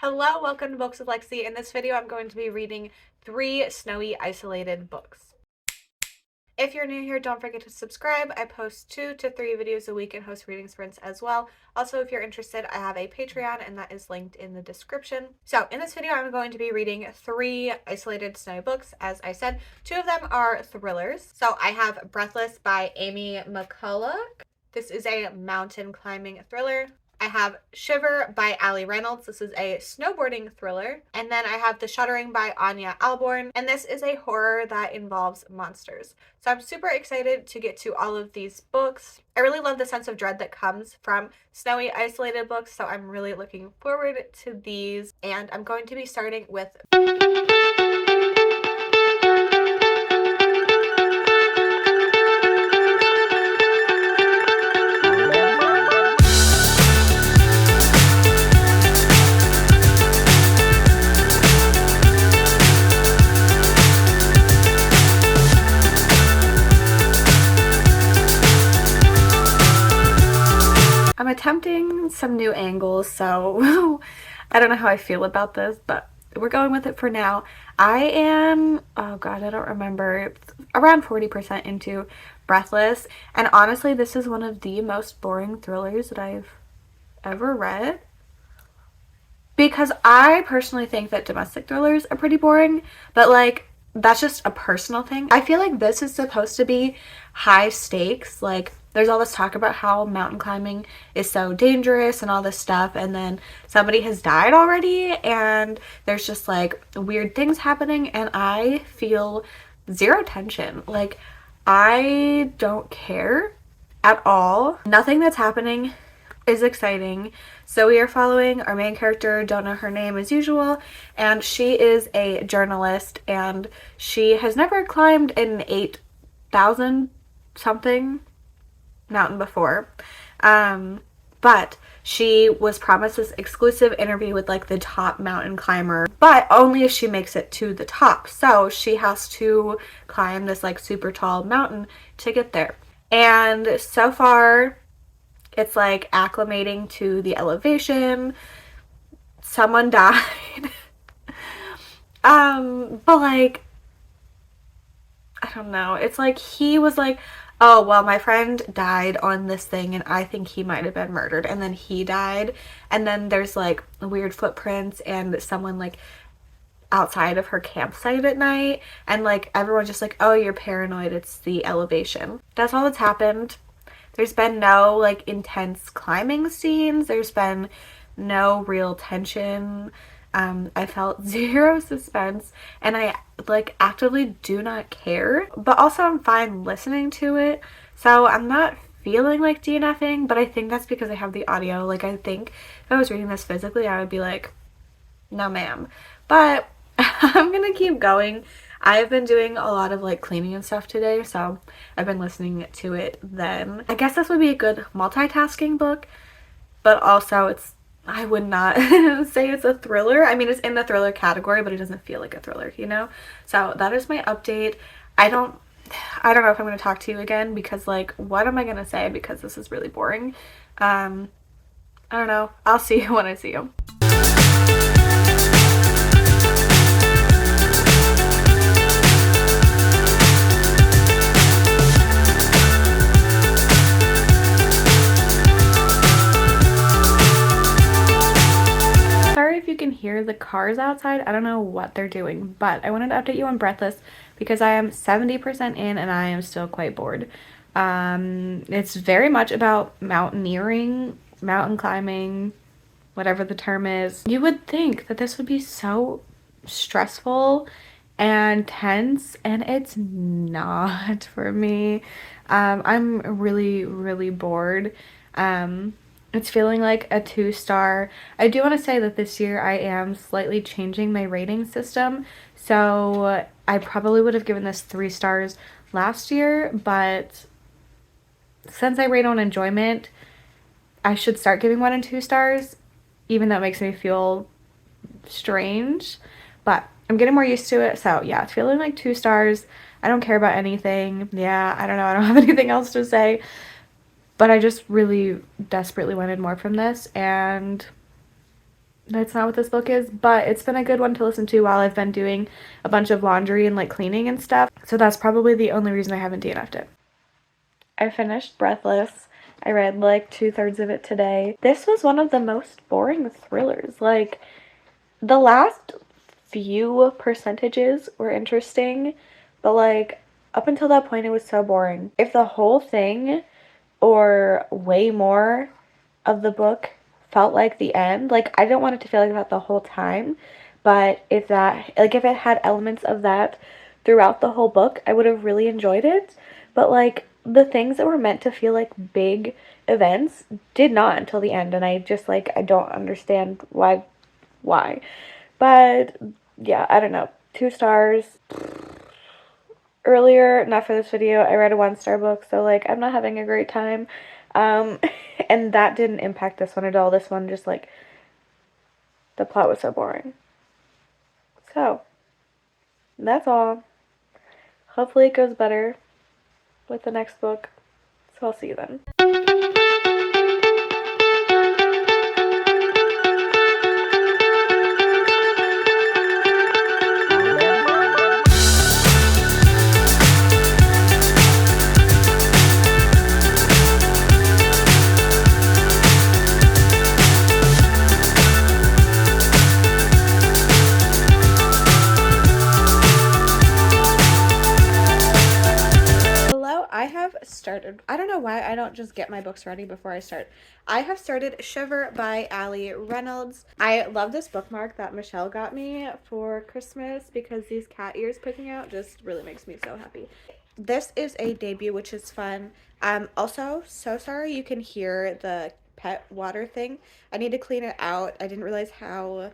Hello, welcome to Books with Lexi. In this video, I'm going to be reading 3 snowy isolated books. If you're new here, don't forget to subscribe. I post 2 to 3 videos a week and host reading sprints as well. Also, if you're interested, I have a Patreon and that is linked in the description. So in this video, I'm going to be reading 3 isolated snowy books. As I said, 2 of them are thrillers. So I have Breathless by Amy McCulloch. This is a mountain climbing thriller. I have Shiver by Ali Reynolds. This is a snowboarding thriller. And then I have The Shuttering by Anya Alborn. And this is a horror that involves monsters. So I'm super excited to get to all of these books. I really love the sense of dread that comes from snowy isolated books. So I'm really looking forward to these. And I'm going to be starting with I'm attempting some new angles, so I don't know how I feel about this, but we're going with it for now. I am, oh god, I don't remember, around 40% into Breathless, and honestly, this is one of the most boring thrillers that I've ever read. Because I personally think that domestic thrillers are pretty boring, but like, that's just a personal thing. I feel like this is supposed to be high stakes. Like, there's all this talk about how mountain climbing is so dangerous and all this stuff, and then somebody has died already, and there's just like weird things happening, and I feel zero tension. Like, I don't care at all. Nothing that's happening is exciting. So we are following our main character, don't know her name as usual, and she is a journalist, and she has never climbed an 8,000 something mountain before, but she was promised this exclusive interview with like the top mountain climber, but only if she makes it to the top. So she has to climb this like super tall mountain to get there, and so far it's like acclimating to the elevation. Someone died. But like, I don't know. It's like he was like, oh, well, my friend died on this thing and I think he might have been murdered. And then he died. And then there's like weird footprints and someone like outside of her campsite at night. And like everyone's just like, oh, you're paranoid. It's the elevation. That's all that's happened. There's been no like intense climbing scenes. There's been no real tension. I felt zero suspense, and I like actively do not care, but also I'm fine listening to it. So I'm not feeling like DNFing, but I think that's because I have the audio. Like, I think if I was reading this physically, I would be like, no ma'am. But I'm gonna keep going. I've been doing a lot of like cleaning and stuff today, so I've been listening to it then. I guess this would be a good multitasking book, but also I would not say it's a thriller. I mean, it's in the thriller category, but it doesn't feel like a thriller, you know? So that is my update. I don't know if I'm going to talk to you again, because like, what am I going to say? Because this is really boring. I don't know. I'll see you when I see you. If you can hear the cars outside, I don't know what they're doing, but I wanted to update you on Breathless because I am 70% in and I am still quite bored. It's very much about mountaineering, mountain climbing, whatever the term is. You would think that this would be so stressful and tense, and it's not for me. I'm really bored. It's feeling like a 2-star. I do want to say that this year I am slightly changing my rating system. So I probably would have given this 3 stars last year, but since I rate on enjoyment, I should start giving 1 and 2 stars, even though it makes me feel strange. But I'm getting more used to it. So yeah, it's feeling like 2 stars. I don't care about anything. Yeah, I don't know. I don't have anything else to say. But I just really desperately wanted more from this, and That's not what this book is, but it's been a good one to listen to while I've been doing a bunch of laundry and like cleaning and stuff. So that's probably the only reason I haven't DNF'd it. I finished Breathless. I read like 2/3 of it today. This was one of the most boring thrillers. Like, the last few percentages were interesting, but like up until that point it was so boring. If the whole thing or way more of the book felt like the end, like I didn't want it to feel like that the whole time, but if it had elements of that throughout the whole book, I would have really enjoyed it. But like the things that were meant to feel like big events did not until the end, and I just like I don't understand why. But yeah, I don't know. 2 stars. Earlier, not for this video, I read a 1-star book, so like I'm not having a great time. And that didn't impact this one at all. This one just like the plot was so boring. So that's all. Hopefully it goes better with the next book. So I'll see you then. Started. I don't know why I don't just get my books ready before I start. I have started Shiver by Ali Reynolds. I love this bookmark that Michelle got me for Christmas because these cat ears picking out just really makes me so happy. This is a debut, which is fun. Also, so sorry you can hear the pet water thing. I need to clean it out. I didn't realize how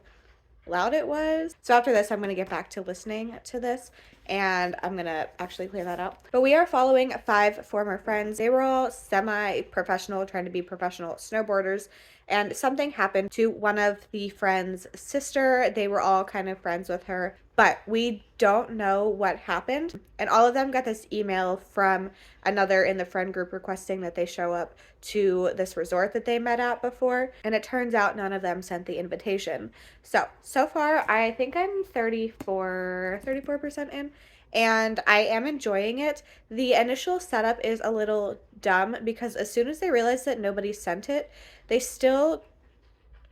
loud it was. So after this, I'm going to get back to listening to this and I'm going to actually clear that out. But we are following 5 former friends. They were all semi-professional, trying to be professional snowboarders. And something happened to one of the friends' sister. They were all kind of friends with her, but we don't know what happened. And all of them got this email from another in the friend group requesting that they show up to this resort that they met at before. And it turns out none of them sent the invitation. So far, I think I'm 34% in. And I am enjoying it. The initial setup is a little dumb because as soon as they realize that nobody sent it, they still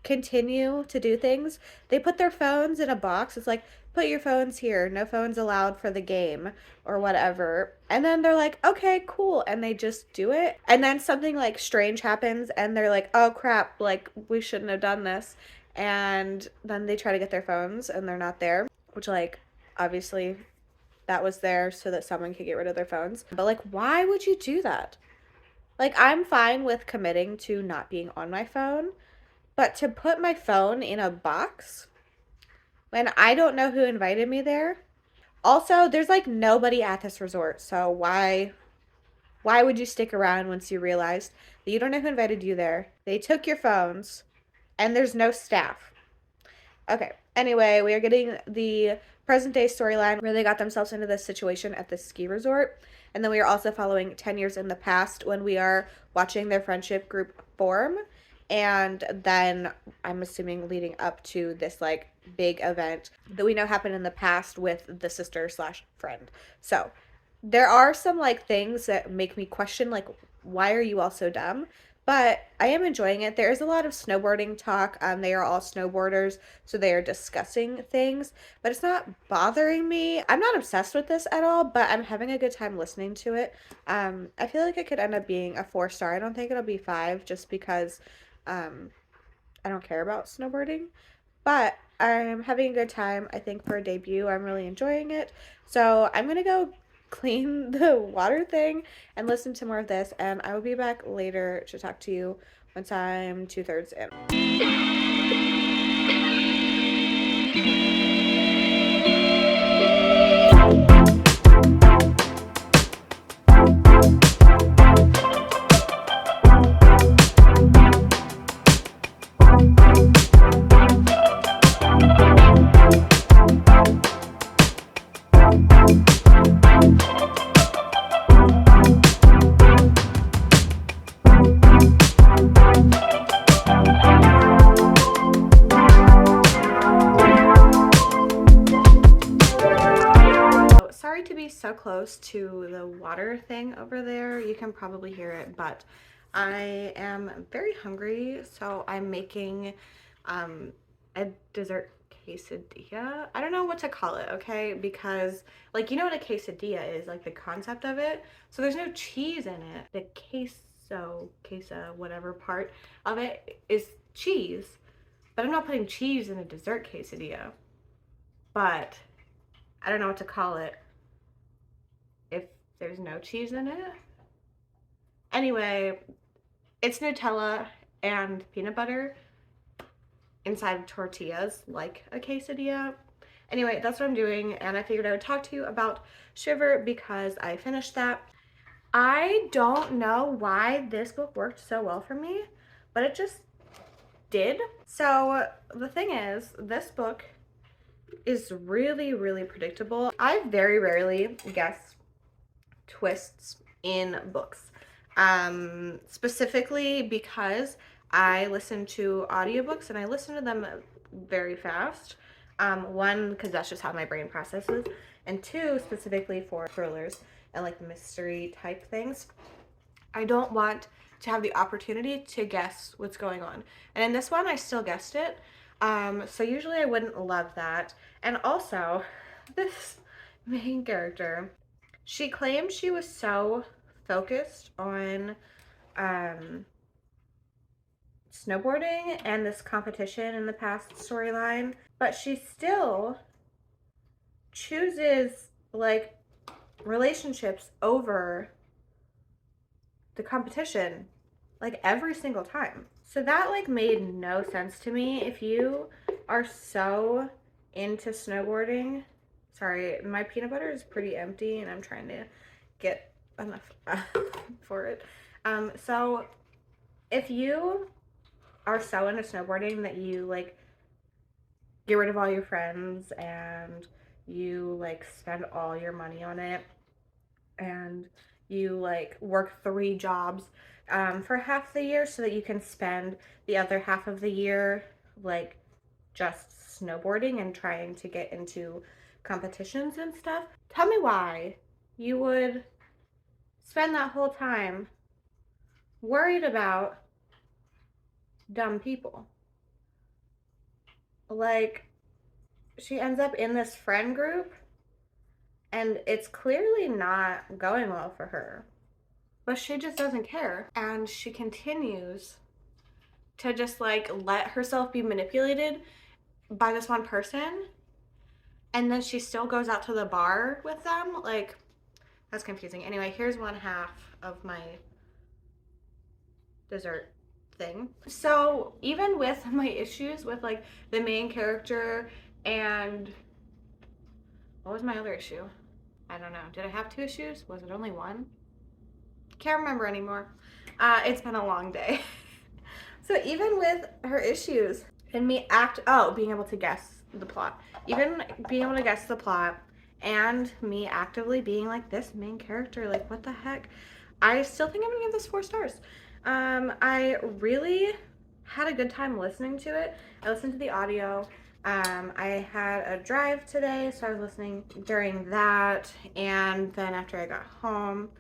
continue to do things. They put their phones in a box. It's like, put your phones here. No phones allowed for the game or whatever. And then they're like, okay, cool. And they just do it. And then something like strange happens and they're like, oh crap, like we shouldn't have done this. And then they try to get their phones and they're not there, which like obviously that was there so that someone could get rid of their phones. But like, why would you do that? Like, I'm fine with committing to not being on my phone, but to put my phone in a box when I don't know who invited me there. Also, there's like nobody at this resort, so why would you stick around once you realized that you don't know who invited you there? They took your phones and there's no staff. Okay, anyway, we are getting the present day storyline where they got themselves into this situation at the ski resort. And then we are also following 10 years in the past when we are watching their friendship group form. And then I'm assuming leading up to this like big event that we know happened in the past with the sister / friend. So there are some like things that make me question like, why are you all so dumb? But I am enjoying it. There is a lot of snowboarding talk. They are all snowboarders, so they are discussing things, but it's not bothering me. I'm not obsessed with this at all, but I'm having a good time listening to it. I feel like it could end up being a 4-star. I don't think it'll be 5 just because I don't care about snowboarding, but I'm having a good time. I think for a debut, I'm really enjoying it. So I'm going to go clean the water thing and listen to more of this, and I will be back later to talk to you once I'm 2/3 in. so close to the water thing over there. You can probably hear it, but I am very hungry, so I'm making a dessert quesadilla. I don't know what to call it, okay? Because, like, you know what a quesadilla is, like the concept of it. So there's no cheese in it. The queso, whatever part of it is cheese. But I'm not putting cheese in a dessert quesadilla. But I don't know what to call it if there's no cheese in it. Anyway, it's Nutella and peanut butter inside tortillas like a quesadilla. Anyway, that's what I'm doing, and I figured I would talk to you about Shiver because I finished that. I don't know why this book worked so well for me, but it just did. So the thing is, this book is really, really predictable. I very rarely guess twists in books, specifically because I listen to audiobooks and I listen to them very fast. One, because that's just how my brain processes, and two, specifically for thrillers and like mystery type things. I don't want to have the opportunity to guess what's going on. And in this one, I still guessed it. So usually I wouldn't love that. And also, this main character, she claimed she was so focused on snowboarding and this competition in the past storyline, but she still chooses like relationships over the competition like every single time. So that like made no sense to me. If you are so into snowboarding, sorry, my peanut butter is pretty empty and I'm trying to get enough for it. So if you are so into snowboarding that you like get rid of all your friends and you like spend all your money on it and you like work 3 jobs for half the year so that you can spend the other half of the year like just snowboarding and trying to get into competitions and stuff. Tell me why you would spend that whole time worried about dumb people. Like, she ends up in this friend group and it's clearly not going well for her, but she just doesn't care, and she continues to just like let herself be manipulated by this one person, and then she still goes out to the bar with them. Like, that's confusing. Anyway, here's one half of my dessert thing. So even with my issues with like the main character and what was my other issue? I don't know. Did I have 2 issues? Was it only one? Can't remember anymore. It's been a long day. So even with her issues and me being able to guess the plot, even being able to guess the plot and me actively being like, this main character, like what the heck? I still think I'm gonna give this 4 stars. I really had a good time listening to it. I listened to the audio. I had a drive today, so I was listening during that, and then after I got home.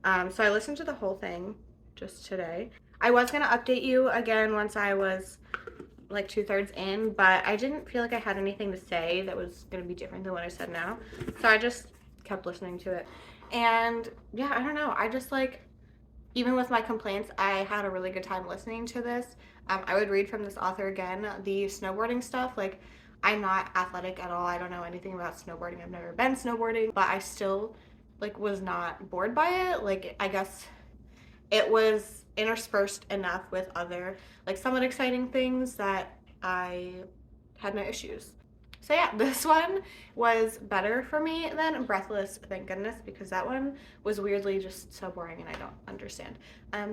So I listened to the whole thing just today. I was gonna update you again once I was like 2/3 in, but I didn't feel like I had anything to say that was gonna be different than what I said now. So I just kept listening to it. And yeah, I don't know. I just like, even with my complaints, I had a really good time listening to this. I would read from this author again. The snowboarding stuff, like, I'm not athletic at all. I don't know anything about snowboarding. I've never been snowboarding, but I still like was not bored by it. Like, I guess it was interspersed enough with other like somewhat exciting things that I had no issues. So yeah, this one was better for me than Breathless, thank goodness, because that one was weirdly just so boring and I don't understand.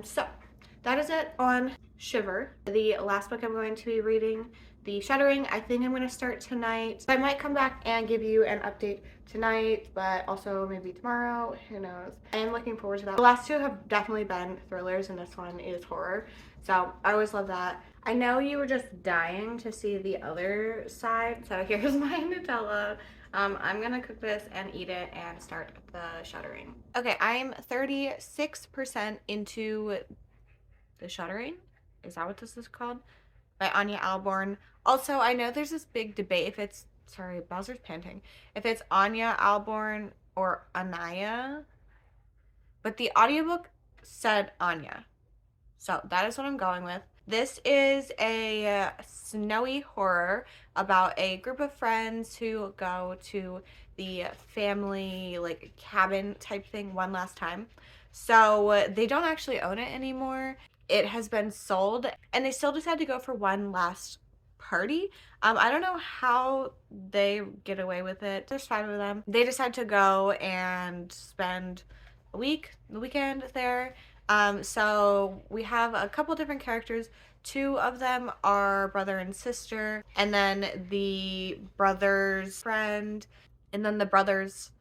So that is it on Shiver. The last book I'm going to be reading, the Shuttering, I think I'm going to start tonight. I might come back and give you an update tonight, but also maybe tomorrow, who knows. I am looking forward to that. The last 2 have definitely been thrillers and this one is horror, so I always love that. I know you were just dying to see the other side, so here's my Nutella. I'm gonna cook this and eat it and start the shuttering. Okay, I'm 36% into the Shuttering. Is that what this is called? By Anya Alborn. Also, I know there's this big debate if it's, sorry, Bowser's panting, if it's Anya Alborn or Anaya, but the audiobook said Anya. So that is what I'm going with. This is a snowy horror about a group of friends who go to the family like cabin type thing one last time. So they don't actually own it anymore. It has been sold and they still decide to go for one last party. I don't know how they get away with it. There's five of them. They decide to go and spend the weekend there. So we have a couple different characters. Two of them are brother and sister, and then the brother's friend, and then the brother's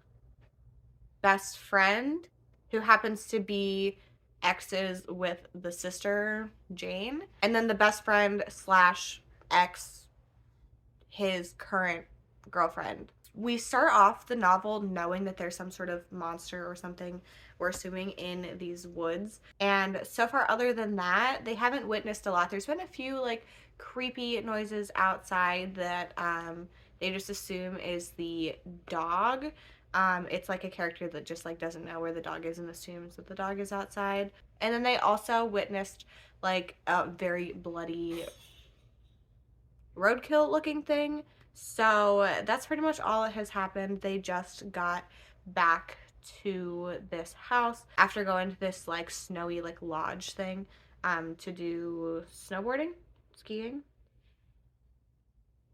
best friend, who happens to be exes with the sister, Jane, and then the best friend slash ex, his current girlfriend. We start off the novel knowing that there's some sort of monster or something, we're assuming, in these woods. And so far, other than that, they haven't witnessed a lot. There's been a few like creepy noises outside that they just assume is the dog. It's like a character that just like doesn't know where the dog is and assumes that the dog is outside. And then they also witnessed like a very bloody roadkill looking thing. So that's pretty much all that has happened. They just got back to this house after going to this like snowy like lodge thing to do snowboarding, skiing.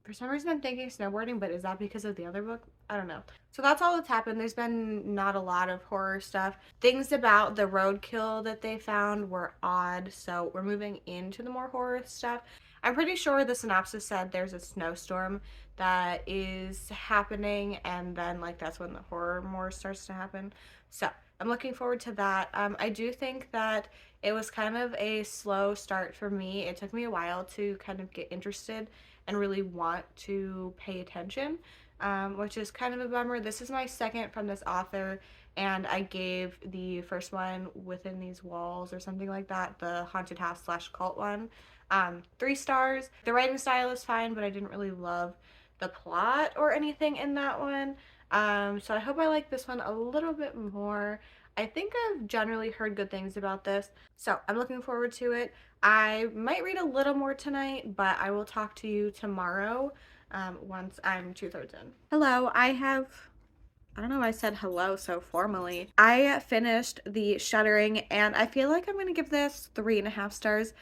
For some reason I'm thinking snowboarding, but is that because of the other book? I don't know. So that's all that's happened. There's been not a lot of horror stuff. Things about the roadkill that they found were odd, so we're moving into the more horror stuff. I'm pretty sure the synopsis said there's a snowstorm that is happening, and then like that's when the horror more starts to happen. So I'm looking forward to that. I do think that it was kind of a slow start for me. It took me a while to kind of get interested and really want to pay attention, which is kind of a bummer. This is my second from this author, and I gave the first one, Within These Walls or something like that, the haunted house slash cult one, 3 stars. The writing style is fine, but I didn't really love the plot or anything in that one. So I hope I like this one a little bit more. I think I've generally heard good things about this, so I'm looking forward to it. I might read a little more tonight, but I will talk to you tomorrow once I'm 2/3 in. Hello, I don't know why I said hello so formally. I finished the Shuttering and I feel like I'm going to give this 3.5 stars.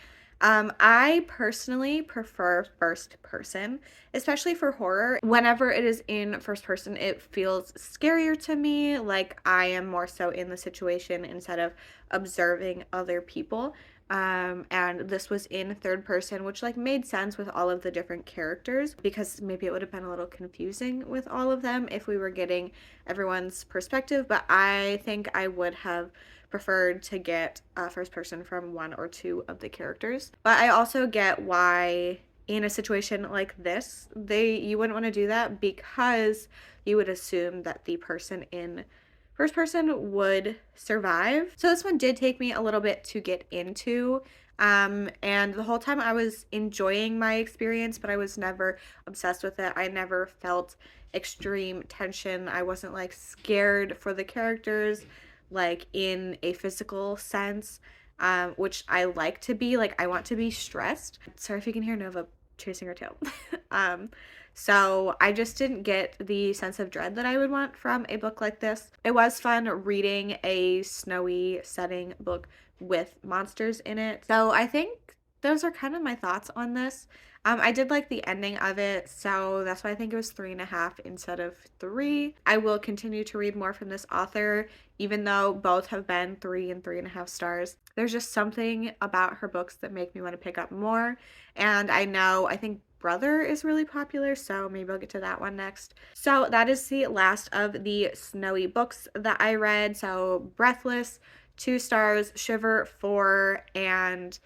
I personally prefer first person, especially for horror. Whenever it is in first person, it feels scarier to me, like I am more so in the situation instead of observing other people. And this was in third person, which like made sense with all of the different characters because maybe it would have been a little confusing with all of them if we were getting everyone's perspective, but I think I would have preferred to get first person from one or two of the characters. But I also get why in a situation like this, you wouldn't want to do that because you would assume that the person in first person would survive. So this one did take me a little bit to get into. And the whole time I was enjoying my experience, but I was never obsessed with it. I never felt extreme tension. I wasn't like scared for the characters, like in a physical sense, which I like to be. Like, I want to be stressed. Sorry if you can hear Nova chasing her tail. So I just didn't get the sense of dread that I would want from a book like this. It was fun reading a snowy setting book with monsters in it. So I think those are kind of my thoughts on this. I did like the ending of it, so that's why I think it was 3.5 instead of 3. I will continue to read more from this author, even though both have been 3 and 3.5 stars. There's just something about her books that make me want to pick up more. And I think Brother is really popular, so maybe I'll get to that one next. So that is the last of the snowy books that I read. So Breathless, 2 stars, Shiver, 4, and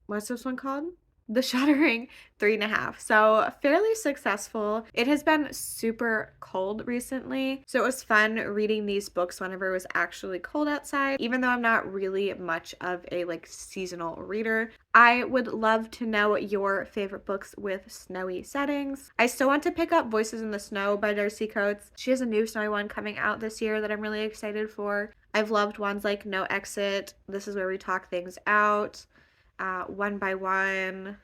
what's this one called? the Shuttering 3.5. So fairly successful. It has been super cold recently, so it was fun reading these books whenever it was actually cold outside. Even though I'm not really much of a like seasonal reader, I would love to know your favorite books with snowy settings. I still want to pick up Voices in the Snow by Darcy Coates. She has a new snowy one coming out this year that I'm really excited for. I've loved ones like No Exit, This Is Where We Talk Things Out, One by One.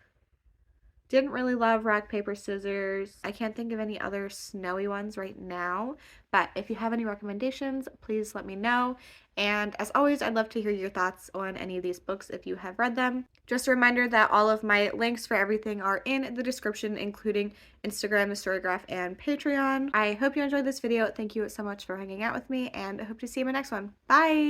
Didn't really love Rock, Paper, Scissors. I can't think of any other snowy ones right now, but if you have any recommendations, please let me know. And as always, I'd love to hear your thoughts on any of these books if you have read them. Just a reminder that all of my links for everything are in the description, including Instagram, the Storygraph, and Patreon. I hope you enjoyed this video. Thank you so much for hanging out with me, and I hope to see you in my next one. Bye!